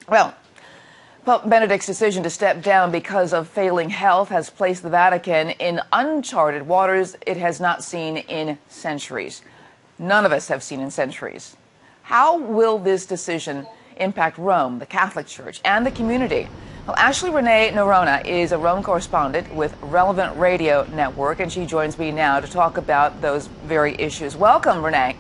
Well, Pope Benedict's decision to step down because of failing health has placed the Vatican in uncharted waters it has not seen in centuries. None of us have seen in centuries. How will this decision impact Rome, the Catholic Church, and the community? Well, Ashley Renee Noronha is a Rome correspondent with Relevant Radio Network, and she joins me now to talk about those very issues. Welcome, Renee.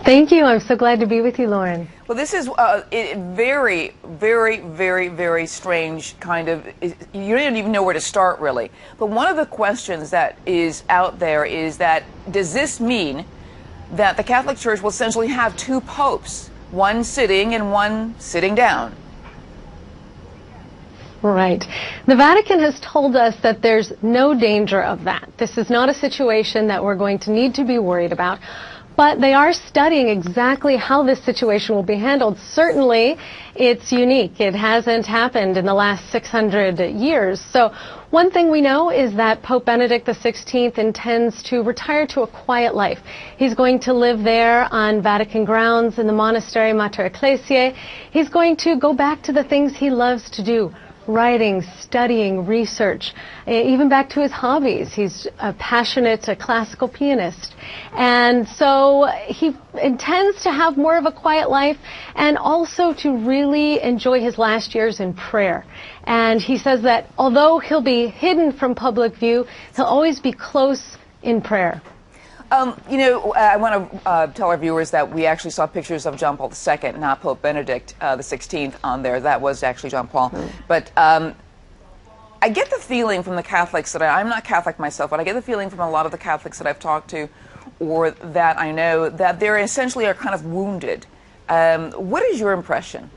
Thank you. I'm so glad to be with you, Lauren. Well, this is very, very, very, very strange kind of, you don't even know where to start, really. But one of the questions that is out there is that, does this mean that the Catholic Church will essentially have two popes, one sitting and one sitting down? Right. The Vatican has told us that there's no danger of that. This is not a situation that we're going to need to be worried about. But they are studying exactly how this situation will be handled. Certainly, it's unique. It hasn't happened in the last 600 years. So one thing we know is that Pope Benedict XVI intends to retire to a quiet life. He's going to live there on Vatican grounds in the monastery Mater Ecclesiae. He's going to go back to the things he loves to do: writing, studying, research, even back to his hobbies. He's a passionate classical pianist. And so he intends to have more of a quiet life and also to really enjoy his last years in prayer. And he says that although he'll be hidden from public view, he'll always be close in prayer. I want to tell our viewers that we actually saw pictures of John Paul II, not Pope Benedict the 16th on there. That was actually John Paul. But I get the feeling from the Catholics that I'm not Catholic myself, but I get the feeling from a lot of the Catholics that I've talked to or that I know that they essentially are kind of wounded. What is your impression?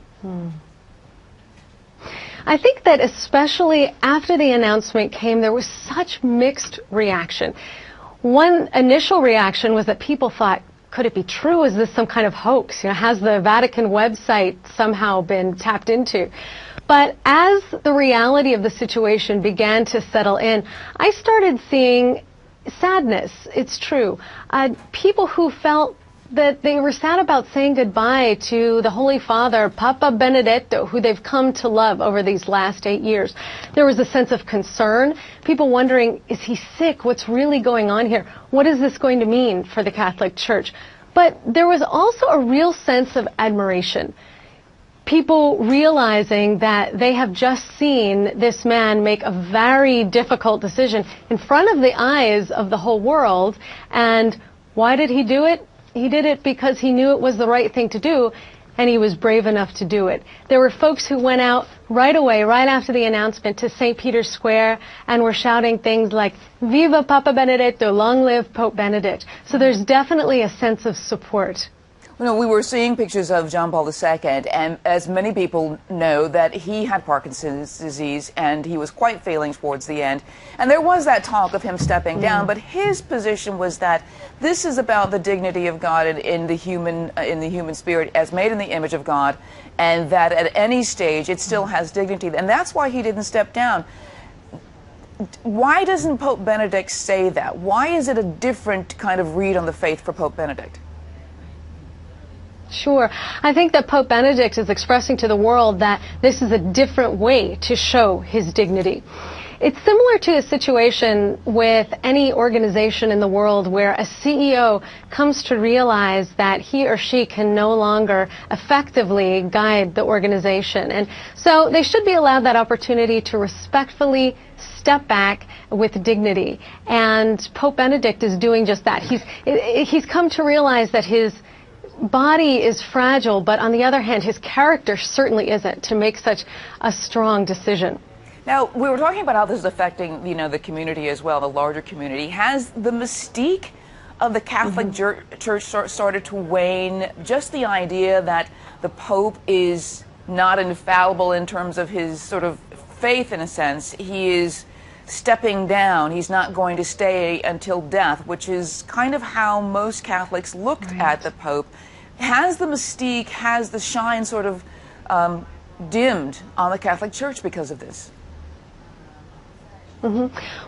I think that especially after the announcement came, there was such mixed reaction. One initial reaction was that people thought, could it be true? Is this some kind of hoax? Has the Vatican website somehow been tapped into? But as the reality of the situation began to settle in, I started seeing sadness. It's true. People who felt that they were sad about saying goodbye to the Holy Father, Papa Benedetto, who they've come to love over these last 8 years. There was a sense of concern, people wondering, is he sick? What's really going on here? What is this going to mean for the Catholic Church? But there was also a real sense of admiration. People realizing that they have just seen this man make a very difficult decision in front of the eyes of the whole world. And why did he do it? He did it because he knew it was the right thing to do, and he was brave enough to do it. There were folks who went out right away, right after the announcement, to St. Peter's Square and were shouting things like, "Viva Papa Benedetto, long live Pope Benedict." So there's definitely a sense of support. We were seeing pictures of John Paul II, and as many people know, that he had Parkinson's disease, and he was quite failing towards the end. And there was that talk of him stepping down, but his position was that this is about the dignity of God in the human spirit as made in the image of God, and that at any stage it still has dignity, and that's why he didn't step down. Why doesn't Pope Benedict say that? Why is it a different kind of read on the faith for Pope Benedict? Sure. I think that Pope Benedict is expressing to the world that this is a different way to show his dignity. It's similar to a situation with any organization in the world where a CEO comes to realize that he or she can no longer effectively guide the organization. And so they should be allowed that opportunity to respectfully step back with dignity. And Pope Benedict is doing just that. He's come to realize that his body is fragile, but on the other hand, his character certainly isn't, to make such a strong decision. Now, we were talking about how this is affecting, the community as well, the larger community. Has the mystique of the Catholic Church started to wane? Just the idea that the Pope is not infallible in terms of his sort of faith, in a sense. He is stepping down. He's not going to stay until death, which is kind of how most Catholics looked at the Pope. Has the mystique, has the shine sort of dimmed on the Catholic Church because of this?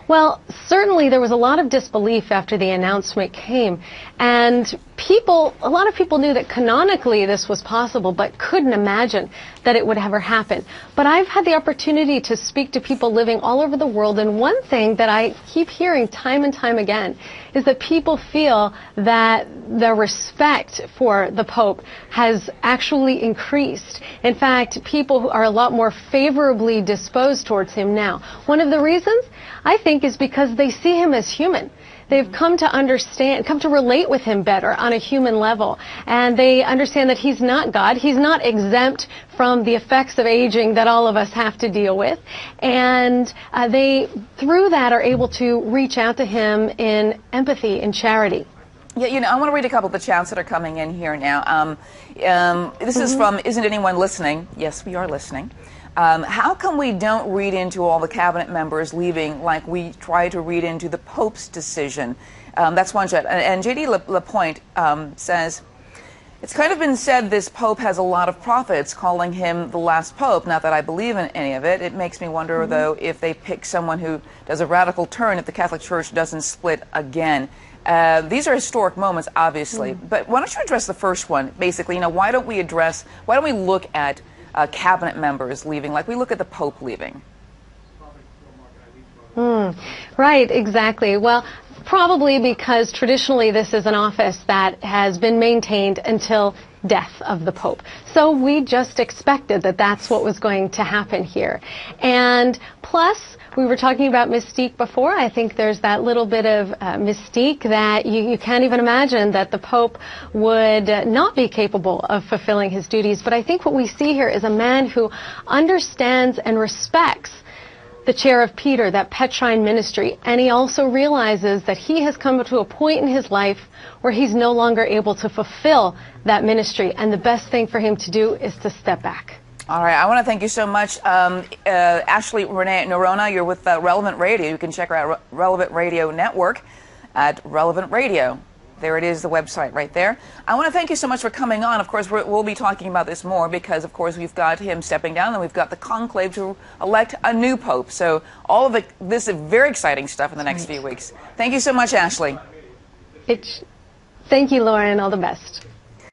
Well, certainly there was a lot of disbelief after the announcement came, and a lot of people knew that canonically this was possible, but couldn't imagine that it would ever happen. But I've had the opportunity to speak to people living all over the world, and one thing that I keep hearing time and time again is that people feel that the respect for the Pope has actually increased. In fact, people are a lot more favorably disposed towards him now. One of the reasons, I think, is because they see him as human. They've come to understand, come to relate with him better on a human level. And they understand that he's not God. He's not exempt from the effects of aging that all of us have to deal with. And they, through that, are able to reach out to him in empathy and charity. Yeah, you know, I want to read a couple of the chats that are coming in here now. This is from Isn't Anyone Listening? Yes, we are listening. How come we don't read into all the cabinet members leaving like we try to read into the Pope's decision? That's one chat. And J.D. Lapointe says, it's kind of been said this Pope has a lot of prophets, calling him the last Pope. Not that I believe in any of it. It makes me wonder, though, if they pick someone who does a radical turn if the Catholic Church doesn't split again. These are historic moments, obviously. But why don't you address the first one? Basically, you know, why don't we look at cabinet members leaving like we look at the Pope leaving? Right, exactly. Well, probably because traditionally this is an office that has been maintained until death of the Pope. So we just expected that that's what was going to happen here. And plus, we were talking about mystique before. I think there's that little bit of mystique that you can't even imagine that the Pope would not be capable of fulfilling his duties. But I think what we see here is a man who understands and respects the chair of Peter, that Petrine ministry, and he also realizes that he has come to a point in his life where he's no longer able to fulfill that ministry, and the best thing for him to do is to step back. All right, I want to thank you so much. Ashley Renee Noronha, you're with Relevant Radio. You can check her out, Relevant Radio Network at Relevant Radio. There it is, the website right there. I want to thank you so much for coming on. Of course, we'll be talking about this more because, of course, we've got him stepping down and we've got the conclave to elect a new Pope. So all of this is very exciting stuff in the next few weeks. Thank you so much, Ashley. Thank you, Lauren. All the best.